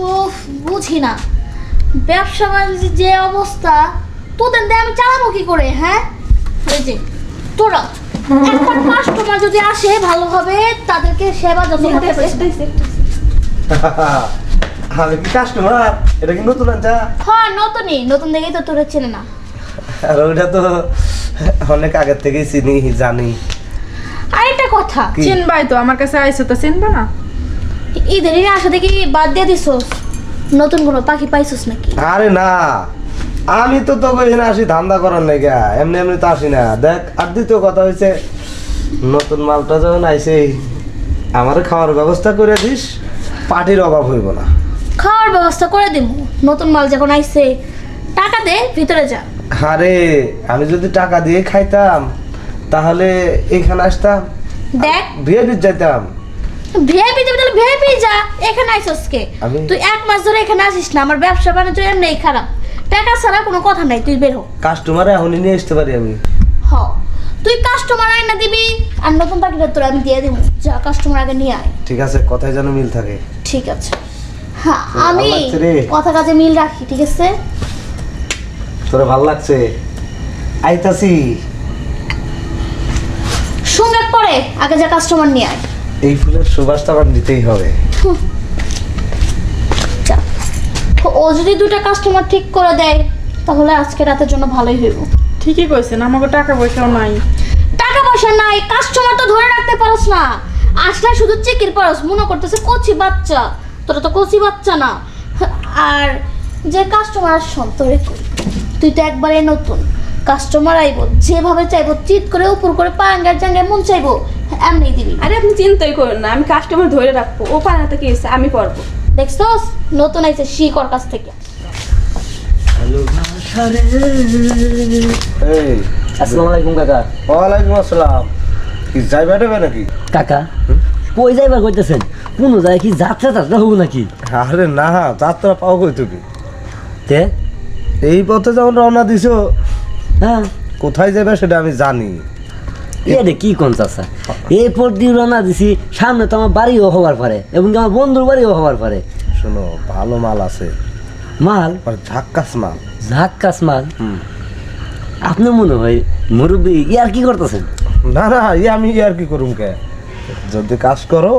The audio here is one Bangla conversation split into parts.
উফ, বুঝি না ব্যবসা বাণিজ্যের যে অবস্থা, তোদের দিয়ে আমি চালাবো কি করে? হ্যাঁ, এই যে তোরা একবার কাস্টমার যদি আসে ভালোভাবে তাদেরকে সেবা যত্ন করতে হবে। আমি কি কাস্টমার? এটা কি নতুন আনছা? হ্যাঁ, নতুনই, নতুন দেখেই তো তোরা চেনে না। আর ওইটা তো অনেক আগের থেকেই চিনি, জানি। আরেকটা কথা, কি? চিনবাই তো, আমার কাছে আইসো তো চিনবা না? ঈদের দিনে আসা দেখি বাদ দিয়ে দিছোস, নতুন কোনো পাখি পাইছোস নাকি? আরে না, আমি তো তোকে এখানে আসি ধান্দা করার লেগে, এমনি এমনি তো আসি না। দেখ, আর দ্বিতীয় কথা হয়েছে, নতুন মালটা যখন আইছে আমার খাওয়ার ব্যবস্থা করে দিস, পার্টির অভাব হইব না। খাওয়ার ব্যবস্থা করে দিব, নতুন মাল যখন আইছে। টাকা দে, ভিতরে যা। আরে আমি যদি টাকা দিয়ে খাইতাম তাহলে এখানে আসতাম, দেখ ভিআইপি যাইতাম। ভিআইপি যাবি তাহলে ভিআইপি যা, এখানে আইছস কে? আমি- তুই এক মাস ধরে এখানে আসিস না, আমার ব্যবসা বাণিজ্য এমনি খারাপ, টাকা ছাড়া কোনো কথা নাই, তুই বের হ। কাস্টমার এখনই নিয়ে আসতে পারি আমি। হ, তুই কাস্টমার আয় না দিবি, আর নতুন পাখিটা তোর আমি দিয়ে দিব। যা, কাস্টমার আগে নিয়ে আয়। ঠিক আছে, কথায় যেন মিল থাকে। ঠিক আছে। হ্যাঁ, তো আমি ভালো লাগছে রে। কথা কাজে মিল রাখি, ঠিক আছে? তোরা ভাল লাগছে? আইতাছি। সঙ্গে পরে আগে যা কাস্টমার নিয়ে আয়। এই ফুলের সুবাসটা আমার নিতেই হবে। যা। ও যদি দুটা কাস্টমার ঠিক করে দেয় তাহলে আজকে রাতের জন্য ভালোই হইব। ঠিকই কইছেন, আমাকে টাকা পয়সাও নাই। টাকা পয়সা নাই, কাস্টমার তো ধরে রাখতে পারস না। আসলে শুধু চেকের পারস, মনে করতেছে কচি বাচ্চা। তোরা তো কচি বাচ্চা না। আর যে কাস্টমার সন্তরে কই, তুই তো একবারে নতুন। কাস্টমার আইব যেভাবে চাইবো, চিৎ করে উপর করে পাঙ্গার জাঙ্গায় মন চাইবো এমনি দিবি। আরে আপনি চিন্তাই করেন না, আমি কাস্টমার ধরে রাখবো। ও পানাতে কি হয়েছে, আমি পারবো। দেখছস, নতুন আইছে শিকর কাছ থেকে। এই, আসসালামু আলাইকুম কাকা। ওয়ালাইকুম আসসালাম। কি যাই বেটাবে নাকি? কাকা কই যাইবার কইতেছেন? কোন যায় কি যাত্রা টাত্রা হবো নাকি? আরে না, যাত্রা পাও কই তুমি? তে এই পথে যখন রওনা দিছো, হ্যাঁ কোথায় যাবে সেটা আমি জানি। এ কি কোন চাষা, এই পর দিয়ে রওনা দিছি, সামনে তো আমার বাড়িও হবার পারে এবং আমার বন্ধুর বাড়িও হবার পারে। শোনো, ভালো মাল আছে, মাল আর ঝাক্কাস মাল। ঝাক্কাস মাল? আপনি মনে হয় মুরব্বী ইয়ার কি করতেছেন? না না, আমি আর কি করুম কে? যদি কাজ করো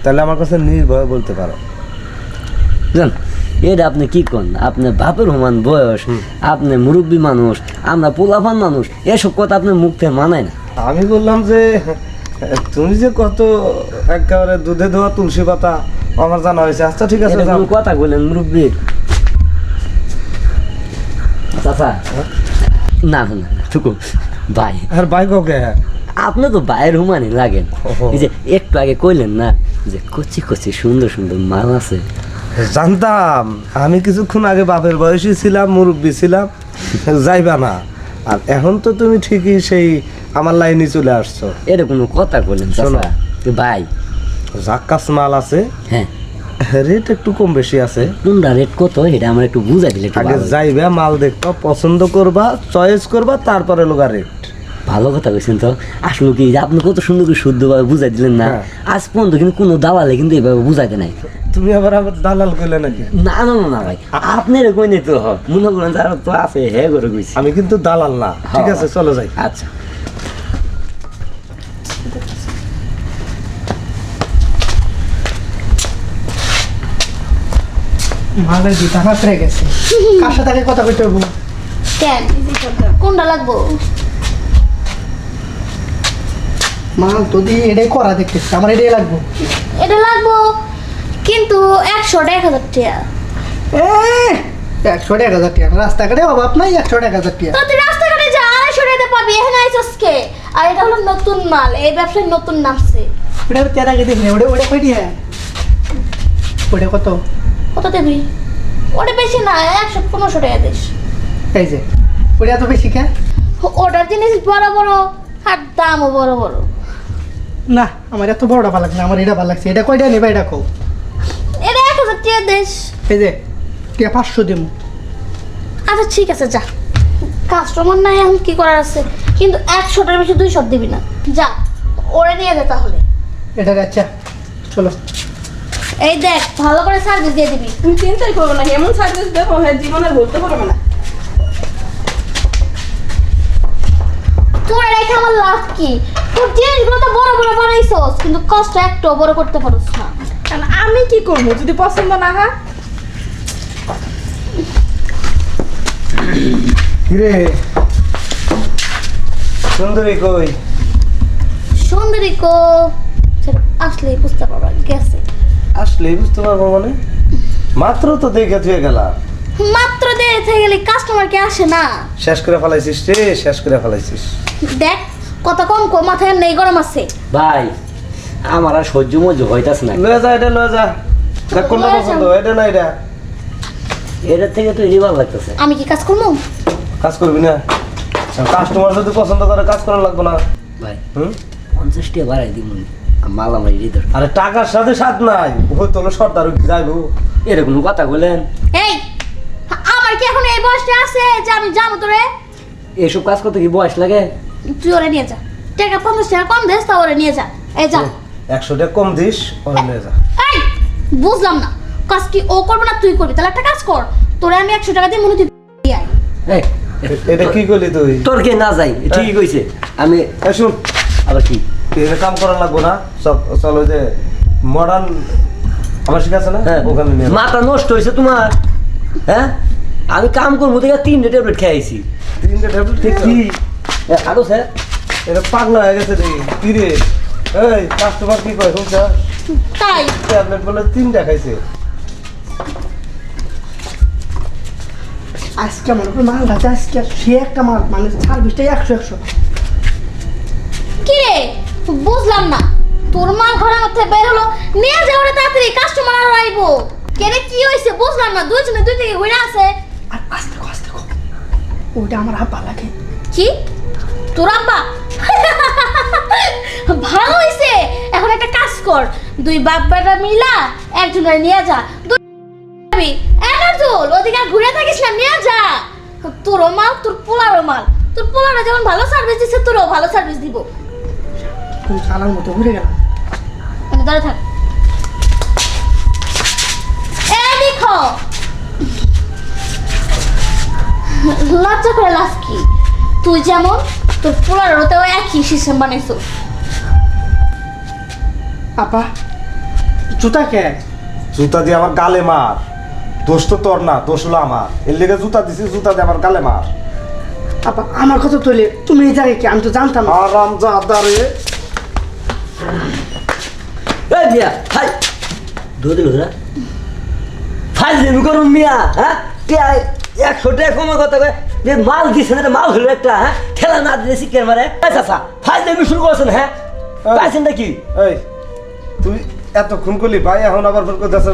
তাহলে আমার কাছে নির্ভয় বলতে পারো। জান এটা আপনি কি কোন? আপনি বাপের সমান বয়স, আপনি মুরব্বী মানুষ, আমরা পোলাপান মানুষ, এসব কথা আপনি মুখ থেকে মানায় না। আমি বললাম যে তুমি যে কত একেবারে দুধে ধোয়া তুলসী পাতা, আমার জানা হয়েছে। আচ্ছা ঠিক আছে, এটা যাও। কোনো কথা বললেন মুরব্বী? চাচা না না না টুকু ভাই, আর বাইক ওকে আপনি তো ভাইয়ের হুমানি লাগেন। ওহো। এই যে একটু আগে কইলেন না যে কচি কচি সুন্দর সুন্দর মাল আছে, জানতাম। আমি কিছুক্ষণ আগে বাপের বয়সী ছিলাম, মুরব্বী ছিলাম, যাইবা না। আর এখন তো তুমি ঠিকই সেই আমার লাইনে চলে আসছো। এটা কোনো কথা কইলেন শোনো। চাচা? এ ভাই ঝাক্কাস মাল আছে, হ্যাঁ, রেট একটু কম বেশি আছে। কোনটা রেট কত এটা আমার একটু বুঝাই দিলে একটু আগে ভালো হতো। যাইবা, মাল দেখবা, পছন্দ করবা, চয়েস করবা, তারপরে লোকা রেট। ভালো কথা কইছেন তো। আসলে কি যে আপনি কত সুন্দর করে শুদ্ধভাবে বুঝাই দিলেন না, হ্যাঁ। আজ পর্যন্ত কিন্তু কোনো দালালে কিন্তু এভাবে বুঝাইতে নাই। তুমি আবার আবার দালাল কইলে নাকি? না না না না ভাই, আপনার কই নেই তো, মনে করেন যারা তো আছে হ্যাঁ করে কইছি। আমি কিন্তু দালাল না। ঠিক আছে, চলো যাই। আচ্ছা মালের দিতা হাতরে গেছে, কার সাথে আগে কথা কইতে হবো? কেন, কোনটা লাগবো? মাল তো দিয়ে এটাই করা দেখতেছি, আমার এটাই লাগবো। এটা লাগবো কিন্তু 100টা 1000 টাকা। 100-1000 টাকা রাস্তাঘাটে অভাব নাই, 100-1000 টাকা। তো তুই রাস্তাঘাটে যা, 250 টাকাতে পাবি। এখানে আইছস কে? আর এটা হলো নতুন মাল, এই ব্যবসায় নতুন নামছে। ওটা তের আগে দেখি ওটা ওটা কই দিয়া ওটা কত? কত দিবি? ওটা বেশি না, 115 টাকা দিস। এই যে ওটা এত বেশি কে? ওটার জিনিস বড় বড় আর দামও বড় বড়। না আমার এত বড়টা ভালো লাগছে না, আমার এটা ভালো লাগছে। এটা কয়টা নেবা এটা কও? এটা 1000 টাকা দিস। এই যে টিয়া 500 দেবো। আচ্ছা ঠিক আছে, যা। কাস্টমার নাই, এখন কি করার আছে? কিন্তু 100টার বেশি 200 দিবি না। যা, ওরে নিয়ে যা তাহলে। এটা আচ্ছা চলো। এই দেখ ভালো করে সার্ভিস দিয়ে দিবি। তুমি চিন্তাই করো না, এমন সার্ভিস দেবো হ্যাঁ জীবনে বলতে পারবে না। তোর রেখে আমার লাভ কি? তোর জিনিসগুলো তো বড় বড় বানাইছস কিন্তু কষ্ট একটু বড় করতে পারছ না। কারণ আমি কি করবো যদি পছন্দ না হয়? কিরে সুন্দরী কই? সুন্দরী কো সেটা আসলেই বুঝতে পারবা গেছে। আসলেই বুঝতে পারবো মানে? মাত্র তো দেখে থুয়ে গেলাম। মাত্র দেরি থেকে গেলে কাস্টমার কে আসে না। শেষ করে ফেলাইছিস রে, শেষ করে ফেলাইছিস। দেখ কত কম কম মাথায় নেই গরম আছে। ভাই আমার আর সহ্য মহ্য হইতাছে না। লয়ে যা, এটা লয়ে যা। দেখ কোনটা লয়ে যা। পছন্দ, এটা না এটা? এটার থেকে তো এরই ভালো লাগতেছে। আমি কি কাজ করবো? কাজ করবি না? কাস্টমার যদি পছন্দ করে কাজ করা লাগবে না। ভাই হুম? 50 টাকা বাড়াই দিব, মাল আমার হৃদয়। আরে টাকার সাথে সাথ নাই, হয়তো হলো সর্দার যাইবো। এরকম কথা বলেন? এই আমার কি এখন এই বয়সটা আছে যে আমি যাবো তোরে? এসব কাজ করতে কি বয়স লাগে? তুই ওরে নিয়ে যা, টাকা 50 টাকা কম দেস তা ওরে নিয়ে যা। এই যা। 100 টাকা কম দিস, ওরে নিয়ে যা। এই বুঝলাম না, কাজ কি ও করবে না তুই করবি? তাহলে একটা কাজ কর, তোরে আমি 100 টাকা দিয়ে মনে তুই আয়। এই, এটা কি করলি তুই? তোর কে না যাই ঠিকই কইছে। আমি এই শুন, আবার কি তুই এটা কাম করা লাগবো না। সব চলো যে মডার্ন আমার শিখাচ্ছে না, হ্যাঁ, ওখানে নিয়ে যা। মাথা নষ্ট হয়েছে তোমার? হ্যাঁ আমি কাম করবো দেখে 3টে ট্যাবলেট খেয়েছি। 3টে ট্যাবলেট ঠিক কি? আরো স্যার এটা পাগলা হয়ে গেছে রে। কি রে? এই কাস্টমার কি কয় শুনছ? তাই ট্যাবলেট বলে 3টা খাইছে। আজকে মনে করি মাল রাজা, আজকে সে একটা মাল মানে সার্ভিসটাই 100 কি রে বুঝলাম না, তোর মাল ঘরের মধ্যে বের হলো, নিয়ে যা ওরে তাড়াতাড়ি, কাস্টমার আর আইবো। কেরে কি হইছে বুঝলাম না, দুইজনে দুই দিকে ঘুরে আছে। আর আস্তে কো ওইটা আমার হাব্বা লাগে। কি তোর আব্বা? ভালো হইছে। এখন একটা কাজ কর, দুই বাপ বেটা মিলা একজনের নিয়ে যা। এনার্জুল ওদিকে আর ঘুরে থাকিস না, নিয়ে যা। তোরও মাল, তোর পোলারও মাল। তোর পোলারা যেমন ভালো সার্ভিস দিচ্ছে তোরও ভালো সার্ভিস দিব। তুমি চালার মতো ঘুরে গেলাম। মানে ধরে থাক। এই দেখো লজ্জা করে লাভ কি? তুই যেমন তোর পোলারোতেও একই সিস্টেম বানাইছো। আপা জুতা কে? জুতা দিয়ে আমার গালে মার। দোষ তো তোর না, দোষ হলো আমার। এর লেগে জুতা দিছি, জুতা দিয়ে আমার গালে মার। আপা আমার কথা তুলে তুমি এই জায়গায় কি? আমি তো জানতাম না। আরাম জাদারে। এই মিয়া হাই ধরে দিল না ফাইল দেবি করুন মিয়া। হ্যাঁ 100 টাকা কমে কথা কয় যে মাল দিছে না, মাল হলো একটা। হ্যাঁ ঠেলা না দিলে শিখে মারে। আচ্ছা ফাইল দেবি শুরু করছেন? হ্যাঁ পাইছেন নাকি? এই তুই এত খুন করলি ভাই, এখন আবার ফোন করতেছ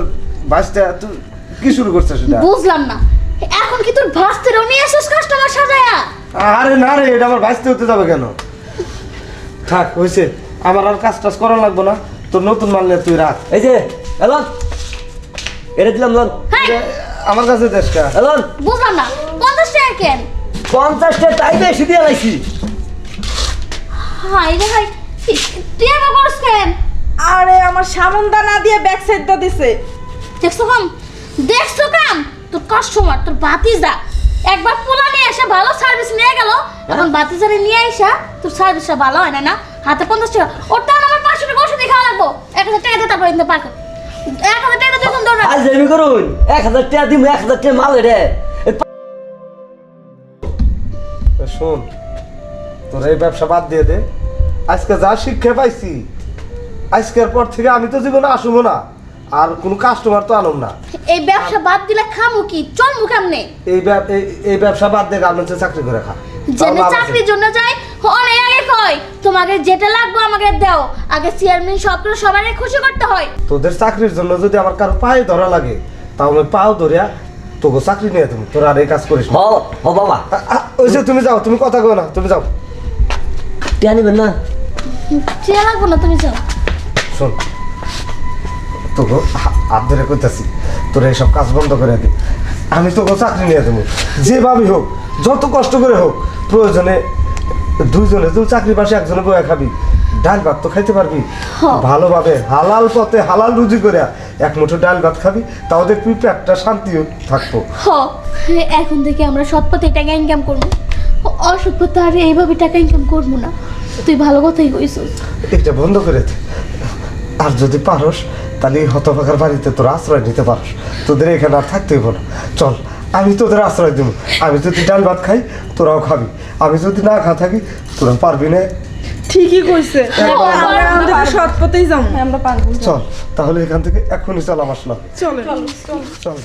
বাইশটা। তুই কি শুরু করছিস সেটা? বুঝলাম না, এখন কি তোর ভাস্তেরও নিয়ে আসিস কাস্টমার সাজায়া? আরে না রে, এটা আমার বাইশতে হতে যাবে কেন? থাক হয়েছে, আমার আর কাজ টাজ করা লাগবো না। তোর নতুন মাল নিয়ে তুই রাখ। এই যে এলন এটা দিলাম লন। হ্যাঁ আমার কাছে দেশটা এলন বুঝলাম না, 50 টাকা কেন? 50 টাকা তাই বেশি দিয়ে লাইছি। হাই রে হাই, তুই এমন করস কেন? আরে আমার সামনদা না দিয়ে ব্যাক সাইডটা দিছে। দেখছো কাম, দেখছো কাম। তোর কাস্টমার তোর বাতিজা একবার পোলা নিয়ে এসে ভালো সার্ভিস নিয়ে গেল, এখন বাতিজারে নিয়ে আইসা তোর সার্ভিসটা ভালো হয় না। না হাতে 50 টাকা, ওটা আমার 500 টাকা ওষুধ খাওয়া লাগবো। 1000 টাকা দিয়ে তারপর ইনতে পারবো। 1000 টাকা দিয়ে কোন দরকার? ফাইল দেবি করুন 1000 টাকা দিম, 1000 টাকা মাল রে। শোন, তোর এই ব্যবসা বাদ দিয়ে দে। আজকে যা শিক্ষা পাইছি, আজকের পর থেকে আমি তো জীবনে আসবো না, আর কোনো কাস্টমার তো আনব না। এই ব্যবসা বাদ দিলে খামু কি, চলমু কেমনে? এই ব্যবসা বাদ দিয়ে গার্মেন্টসে চাকরি করে খা। যেন চাকরির জন্য যাই অনেক আগে কই তোমাকে যেটা লাগবে আমাকে দাও। আগে চেয়ারম্যান সবগুলো সবারই খুশি করতে হয়। তোদের চাকরির জন্য যদি আমার কারো পায়ে ধরা লাগে, তাও আমি পাও ধরিয়া তোকে চাকরি নিয়ে তুমি, তোর আর এই কাজ করিস না। ও বাবা ওই যে তুমি যাও, তুমি কথা কো না, তুমি যাও। টাকা নিবেন না? চেয়া লাগবো না, তুমি যাও। শোন, তোকে হাত ধরে করতেছি, তোর এইসব কাজ বন্ধ করে দি। আমি তোকে চাকরি নিয়ে দেবো, যেভাবেই হোক, যত কষ্ট করে হোক। প্রয়োজনে দুইজনে তুই চাকরি পাশে একজনে বয়ে খাবি, ডাল ভাত তো খাইতে পারবি হ্যাঁ। ভালোভাবে হালাল পথে হালাল রুজি করে এক মুঠো ডাল ভাত খাবি, তাও দেখবি পেটটা শান্তিও থাকবো। হ, এখন থেকে আমরা সৎ পথে টাকা ইনকাম করবো, অসৎ পথে আর এইভাবে টাকা ইনকাম করবো না। তুই ভালো কথাই কইছিস। এটা বন্ধ করে দে। আর যদি পারস তাহলে এই হতভাগার বাড়িতে তোরা আশ্রয় নিতে পারস, তোদের এখানে আর থাকতে হইব না। চল, আমি তোদের আশ্রয় দেবো। আমি যদি ডাল ভাত খাই তোরাও খাবি, আমি যদি না খা থাকি তোরা পারবি না। ঠিকই কইছে আমরা আমাদের সৎ পথেই যাবো। আমরা পারবো চল তাহলে এখান থেকে এখনই চল আমার সাথে। চলে চল।